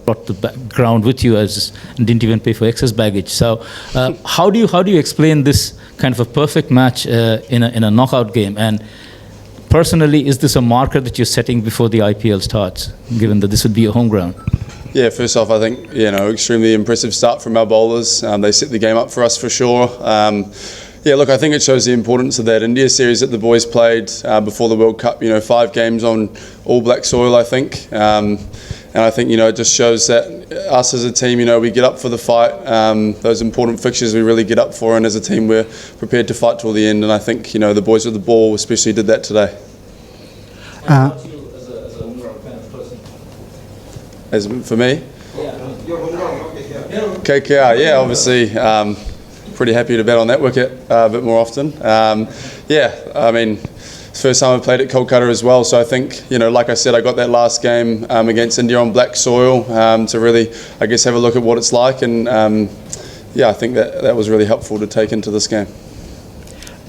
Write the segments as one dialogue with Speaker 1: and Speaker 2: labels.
Speaker 1: brought the ground with you as and didn't even pay for excess baggage. So how do you explain this kind of a perfect match in a knockout game? And personally, is this a marker that you're setting before the IPL starts, given that this would be your home ground?
Speaker 2: Yeah, first off, I think, extremely impressive start from our bowlers. They set the game up for us for sure. Look, I think it shows the importance of that India series that the boys played before the World Cup. 5 games on all black soil, I think. And I think, it just shows that us as a team, we get up for the fight. Those important fixtures we really get up for, and as a team we're prepared to fight till the end. And I think, the boys with the ball especially did that today. For me? KKR, yeah, obviously pretty happy to bat on that wicket a bit more often. It's the first time I've played at Kolkata as well, so I think, like I said, I got that last game against India on black soil to really, I guess, have a look at what it's like, and I think that was really helpful to take into this game.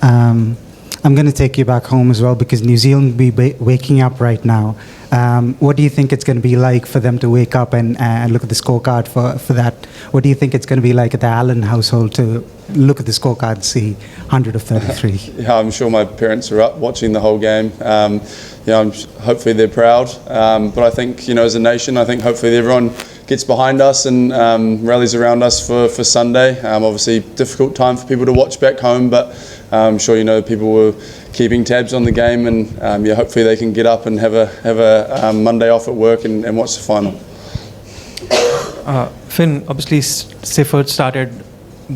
Speaker 3: I'm going to take you back home as well, because New Zealand will be waking up right now. What do you think it's going to be like for them to wake up and look at the scorecard for that? What do you think it's going to be like at the Allen household to look at the scorecard and see 100 of 33?
Speaker 2: Yeah, I'm sure my parents are up watching the whole game. Hopefully they're proud. But I think, as a nation, I think hopefully everyone gets behind us and rallies around us for Sunday. Obviously, difficult time for people to watch back home, but I'm sure people were keeping tabs on the game, and hopefully they can get up and have a Monday off at work and watch the final.
Speaker 4: Finn, obviously Sifford started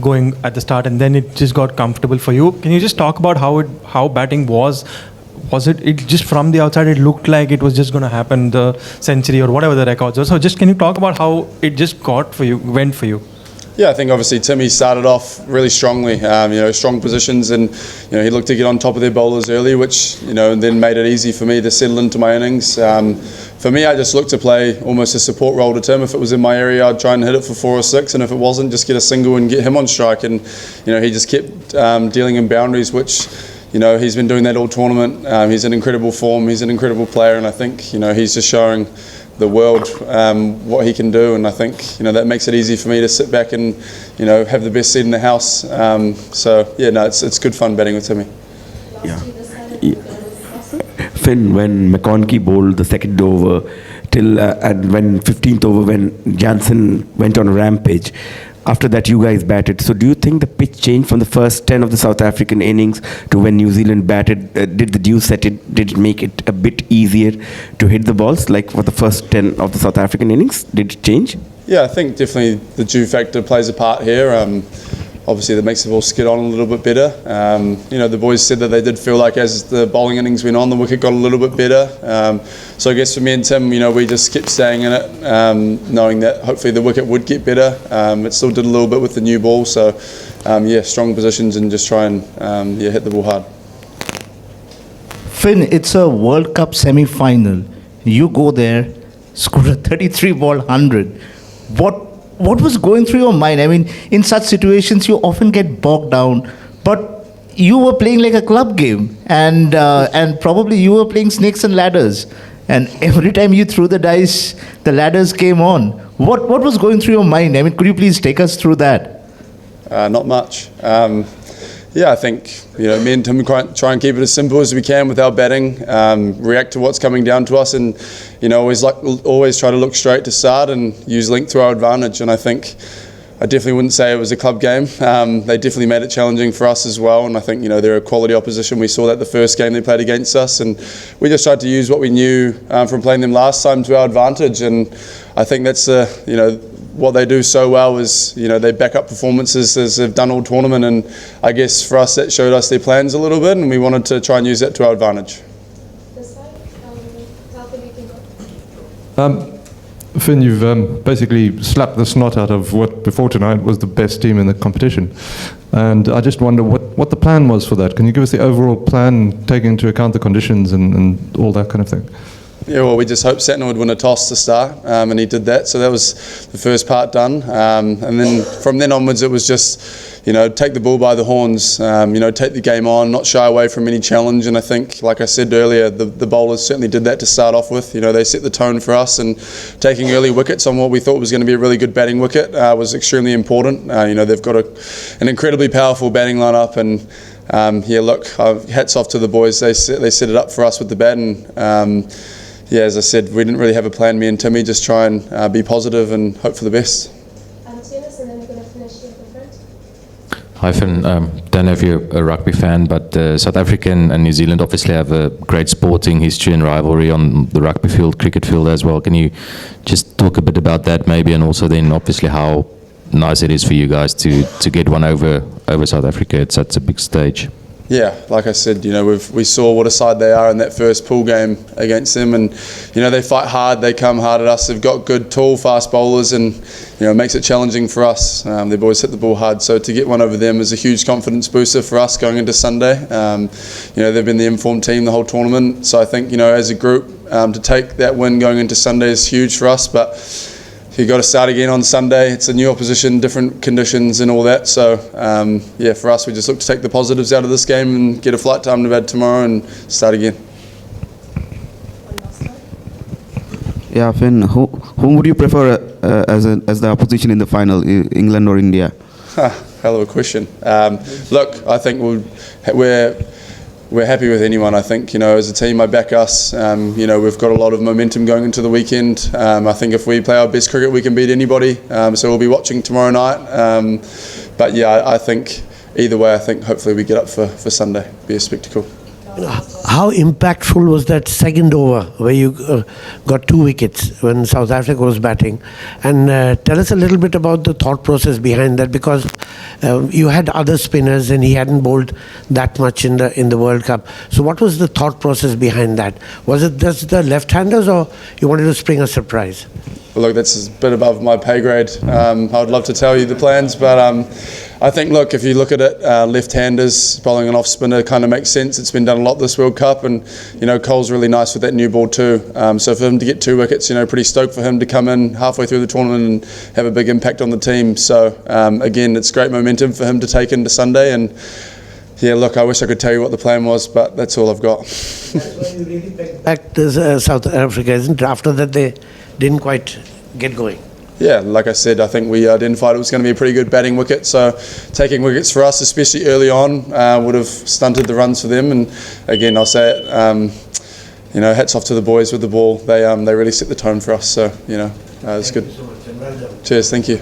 Speaker 4: going at the start, and then it just got comfortable for you. Can you just talk about how batting was? Was it just from the outside, it looked like it was just going to happen, the century or whatever the records were? So just can you talk about how it just went for you?
Speaker 2: Yeah, I think obviously Timmy started off really strongly, strong positions, and he looked to get on top of their bowlers early, which then made it easy for me to settle into my innings. For me, I just looked to play almost a support role to Tim. If it was in my area, I'd try and hit it for 4 or 6, and if it wasn't, just get a single and get him on strike. And he just kept dealing in boundaries, which he's been doing that all tournament. He's in incredible form. He's an incredible player, and I think he's just showing the world what he can do, and I think that makes it easy for me to sit back and have the best seat in the house. It's good fun batting with Timmy.
Speaker 5: Yeah. Finn, when McConkey bowled the second over and when 15th over when Jansen went on a rampage, after that you guys batted. So do you think the pitch changed from the first 10 of the South African innings to when New Zealand batted? Did the dew set it? Did it make it a bit easier to hit the balls, like for the first 10 of the South African innings? Did it change?
Speaker 2: Yeah, I think definitely the dew factor plays a part here. Obviously that makes the ball skid on a little bit better. The boys said that they did feel like as the bowling innings went on, the wicket got a little bit better. So I guess for me and Tim, we just kept staying in it, knowing that hopefully the wicket would get better. It still did a little bit with the new ball, so strong positions and just try and hit the ball hard.
Speaker 6: Finn, it's a World Cup semi-final. You go there, score a 33 ball 100. What was going through your mind? I mean, in such situations, you often get bogged down, but you were playing like a club game, and probably you were playing snakes and ladders, and every time you threw the dice, the ladders came on. What was going through your mind? I mean, could you please take us through that?
Speaker 2: Not much. I think me and Tim try and keep it as simple as we can with our batting, react to what's coming down to us, and always try to look straight to start and use length to our advantage. And I think I definitely wouldn't say it was a club game. They definitely made it challenging for us as well, and I think they're a quality opposition. We saw that the first game they played against us, and we just tried to use what we knew from playing them last time to our advantage. And I think that's what they do so well is, they back up performances as they've done all tournament, and I guess for us that showed us their plans a little bit, and we wanted to try and use that to our advantage.
Speaker 7: Finn, you've basically slapped the snot out of what before tonight was the best team in the competition, and I just wonder what the plan was for that. Can you give us the overall plan, taking into account the conditions and all that kind of thing?
Speaker 2: Yeah, well, we just hoped Satner would win a toss to start, and he did that. So that was the first part done. And then from then onwards, it was just, take the bull by the horns, take the game on, not shy away from any challenge. And I think, like I said earlier, the bowlers certainly did that to start off with. They set the tone for us, and taking early wickets on what we thought was going to be a really good batting wicket was extremely important. They've got an incredibly powerful batting lineup, and hats off to the boys. They set it up for us with the bat, and as I said, we didn't really have a plan, me and Timmy, just try and be positive and hope for the best.
Speaker 8: And then we're going to finish here at the front.
Speaker 9: Hi, Finn. Don't know if you're a rugby fan, but South Africa and New Zealand obviously have a great sporting history and rivalry on the rugby field, cricket field as well. Can you just talk a bit about that maybe, and also then obviously how nice it is for you guys to get one over South Africa at such a big stage?
Speaker 2: Yeah, like I said, we saw what a side they are in that first pool game against them, and they fight hard, they come hard at us. They've got good, tall, fast bowlers, and it makes it challenging for us. They've always hit the ball hard, so to get one over them is a huge confidence booster for us going into Sunday. They've been the informed team the whole tournament, so I think as a group to take that win going into Sunday is huge for us. But you've got to start again on Sunday. It's a new opposition, different conditions and all that. So, for us, we just look to take the positives out of this game and get a flight time to bed tomorrow and start again.
Speaker 10: Yeah, Finn, whom would you prefer as the opposition in the final, England or India?
Speaker 2: Hell of a question. Look, I think we're happy with anyone. I think, as a team, I back us. We've got a lot of momentum going into the weekend. I think if we play our best cricket, we can beat anybody. So we'll be watching tomorrow night. I think either way, I think hopefully we get up for Sunday. Be a spectacle.
Speaker 11: How impactful was that second over where you got 2 wickets when South Africa was batting? And tell us a little bit about the thought process behind that, because you had other spinners and he hadn't bowled that much in the World Cup. So what was the thought process behind that? Was it just the left-handers, or you wanted to spring a surprise?
Speaker 2: Well, look, that's a bit above my pay grade. I would love to tell you the plans, but I think, look, if you look at it, left-handers bowling an off-spinner kind of makes sense. It's been done a lot this World Cup, and Cole's really nice with that new ball too. So for him to get 2 wickets, pretty stoked for him to come in halfway through the tournament and have a big impact on the team. So again, it's great momentum for him to take into Sunday, and look, I wish I could tell you what the plan was, but that's all I've got.
Speaker 11: That's why you really picked back to South Africa, isn't it? After that, they didn't quite get going.
Speaker 2: Yeah, like I said, I think we identified it was going to be a pretty good batting wicket, so taking wickets for us, especially early on, would have stunted the runs for them. And again, I'll say it, hats off to the boys with the ball. They really set the tone for us, so it's good.
Speaker 11: Thank you so much, and well done.
Speaker 2: Cheers, thank you.